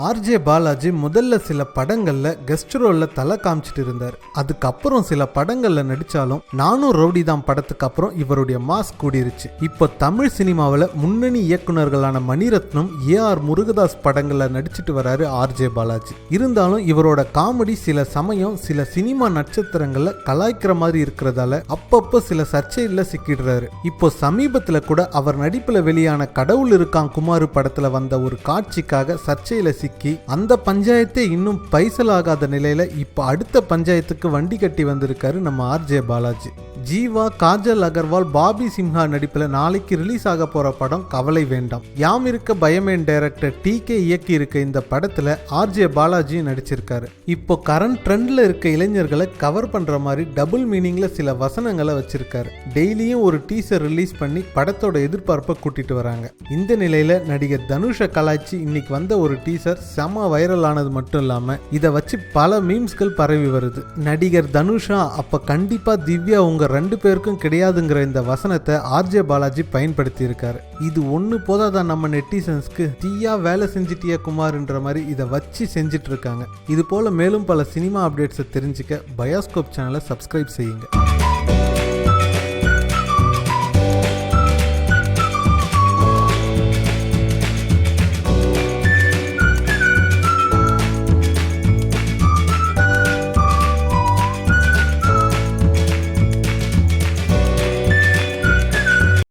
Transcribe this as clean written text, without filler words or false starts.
RJ Balaji முதல்ல சில படங்கள்ல கெஸ்ட் ரோல்ல தலை காமிச்சிட்டு இருந்தார். அதுக்கப்புறம் சில படங்கள்ல நடிச்சாலும் நானும் ரவுடி தான் படத்துக்கு அப்புறம் இவருடைய மாஸ் கூடிருச்சு. இப்போ தமிழ் சினிமாவில் முன்னணி இயக்குனர்களான மணிரத்னம், ஏஆர் முருகதாஸ் படங்கள்ல நடிச்சிட்டு வராரு ஆர்ஜே பாலாஜி. இருந்தாலும் இவரோட காமெடி சில சமயம் சில சினிமா நட்சத்திரங்கள்ல கலாய்க்கிற மாதிரி இருக்கிறதால அப்பப்போ சில சர்ச்சையில சிக்கிடுறாரு. இப்போ சமீபத்துல கூட அவர் நடிப்புல வெளியான கடவுள் இருக்கான் குமாரு படத்துல வந்த ஒரு காட்சிக்காக சர்ச்சையில அந்த பஞ்சாயத்தே இன்னும் பைசல் ஆகாத நிலையில இப்ப அடுத்த பஞ்சாயத்துக்கு வண்டி கட்டி வந்திருக்காரு நம்ம ஆர்ஜே பாலாஜி. ஜீவா, காஜல் அகர்வால், பாபி சிம்ஹா நடிப்புல நாளைக்கு ரிலீஸ் ஆக போற படம் கவலை வேண்டாம். யாம் இருக்க பயமேன் டைரக்டர் டிகே இயக்கி இருக்க இந்த படத்துல ஆர்ஜே பாலாஜி நடிச்சிருக்காரு. இப்போ கரண்ட் ட்ரெண்ட்ல இருக்க இளைஞர்களை கவர் பண்ற மாதிரி டபுள் மீனிங்ல சில வசனங்களை வச்சிருக்காரு. டெய்லியும் ஒரு டீசர் ரிலீஸ் பண்ணி படத்தோட எதிர்பார்ப்பை கூட்டிட்டு வராங்க. இந்த நிலையில நடிகர் தனுஷை கலாய்ச்சி இன்னைக்கு வந்த ஒரு டீசர் செம வைரல் ஆனது மட்டும் இல்லாம இதை வச்சு பல மீம்ஸ்கள் பரவி வருது. நடிகர் தனுஷா அப்ப கண்டிப்பா திவ்யா உங்க ரெண்டு பேருக்கும் கிடையாதுங்கிற இந்த வசனத்தை ஆர்ஜே பாலாஜி பயன்படுத்தி இருக்காரு. இது ஒண்ணு போதாதான் நம்ம நெட்டிசன்ஸ்க்கு தீயா வேலை செஞ்சிட்டியா குமார்ன்ற மாதிரி இதை வச்சு செஞ்சிட்டு இருக்காங்க. இது போல மேலும் பல சினிமா அப்டேட்ஸை தெரிஞ்சுக்க பயாஸ்கோப் சேனலை சப்ஸ்கிரைப் செய்யுங்க.